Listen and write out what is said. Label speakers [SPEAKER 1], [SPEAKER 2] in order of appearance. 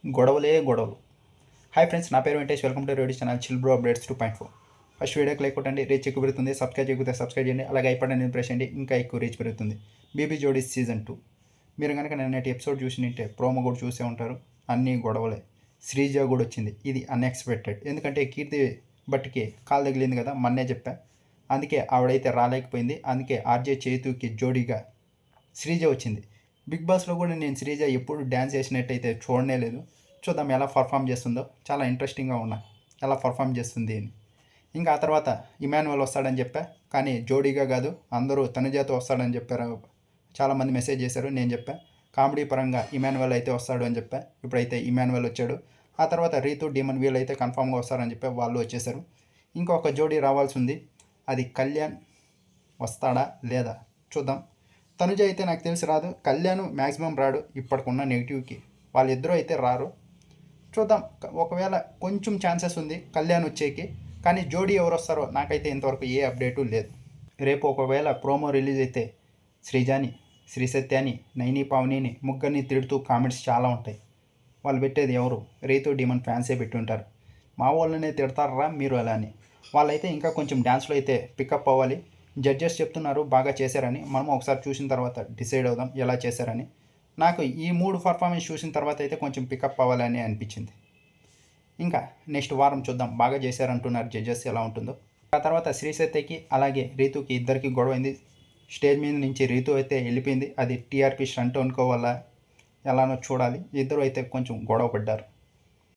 [SPEAKER 1] గొడవలే గొడవలు. Hi friends, నా పేరు Venkatesh. Welcome to radio channel chill bro updates 2.4. First వీడియోకి లైక్ కొట్టండి, రీచ్ ఎక్కువ పెరుగుతుంది. సబ్స్క్రైబ్ చేయకపోతే సబ్స్క్రైబ్ చేయండి, అలాగే అయిపోయిన ప్రెస్ చేయండి, ఇంకా ఎక్కువ రీచ్ పెరుగుతుంది. బీబీ జోడీ సీజన్ 2 మీరు కనుక నిన్నటి ఎపిసోడ్ చూసినట్టే ప్రోమో కూడా చూసే ఉంటారు. అన్నీ గొడవలే. శ్రీజ కూడా వచ్చింది. ఇది అన్ఎక్స్పెక్టెడ్, ఎందుకంటే కీర్తి బట్టికి కాలు తగిలింది కదా, మొన్నే చెప్పా. అందుకే ఆవిడైతే రాలేకపోయింది. అందుకే ఆర్జే చేతుకి జోడీగా శ్రీజ వచ్చింది. బిగ్ బాస్లో కూడా నేను శ్రీజ ఎప్పుడు డ్యాన్స్ చేసినట్టయితే చూడనే లేదు. చూద్దాం ఎలా పర్ఫామ్ చేస్తుందో. చాలా ఇంట్రెస్టింగ్గా ఉన్నా ఎలా పర్ఫామ్ చేస్తుంది అని. ఇంకా ఆ తర్వాత ఇమాన్యువల్ వస్తాడని చెప్పా, కానీ జోడీగా కాదు, అందరూ తనుజాతో వస్తాడని చెప్పారు. చాలామంది మెసేజ్ చేశారు. నేను చెప్పా కామెడీ పరంగా ఇమాన్యువల్ అయితే వస్తాడు అని చెప్పా. ఇప్పుడైతే ఇమాన్యువల్ వచ్చాడు. ఆ తర్వాత రీతు డీమన్ వీళ్ళు అయితే కన్ఫామ్గా వస్తారని చెప్పి వాళ్ళు వచ్చేసారు. ఇంకొక జోడీ రావాల్సి ఉంది. అది కళ్యాణ్ వస్తాడా లేదా చూద్దాం. తనుజ అయితే నాకు తెలిసి రాదు. కళ్యాణ్ మ్యాక్సిమం రాడు ఇప్పటికున్న నెగిటివ్కి. వాళ్ళిద్దరూ అయితే రారు. చూద్దాం. ఒకవేళ కొంచెం ఛాన్సెస్ ఉంది కళ్యాణ్ వచ్చేకి, కానీ జోడీ ఎవరు వస్తారో నాకైతే ఇంతవరకు ఏ అప్డేటు లేదు. రేపు ఒకవేళ ప్రోమో రిలీజ్ అయితే శ్రీజాని, శ్రీ సత్యాని, నైని పావనిని ముగ్గురిని తిడుతూ కామెంట్స్ చాలా ఉంటాయి. వాళ్ళు పెట్టేది ఎవరు? రీతు డీమన్ ఫ్యాన్సే పెట్టి ఉంటారు. మా వాళ్ళనే తిడతారా మీరు అలా అని. వాళ్ళైతే ఇంకా కొంచెం డ్యాన్స్లో అయితే పికప్ అవ్వాలి. జడ్జెస్ చెప్తున్నారు బాగా చేశారని. మనం ఒకసారి చూసిన తర్వాత డిసైడ్ అవుదాం ఎలా చేశారని. నాకు ఈ 3 పర్ఫార్మెన్స్ చూసిన తర్వాత అయితే కొంచెం పికప్ అవ్వాలని అనిపించింది. ఇంకా నెక్స్ట్ వారం చూద్దాం. బాగా చేశారంటున్నారు జడ్జెస్, ఎలా ఉంటుందో. ఆ తర్వాత శ్రీసత్యకి అలాగే రీతుకి ఇద్దరికి గొడవైంది. స్టేజ్ మీద నుంచి రీతు అయితే వెళ్ళిపోయింది. అది టీఆర్పీ స్టంట్ అనుకోవాలా ఎలానో చూడాలి. ఇద్దరు అయితే కొంచెం గొడవ పడ్డారు.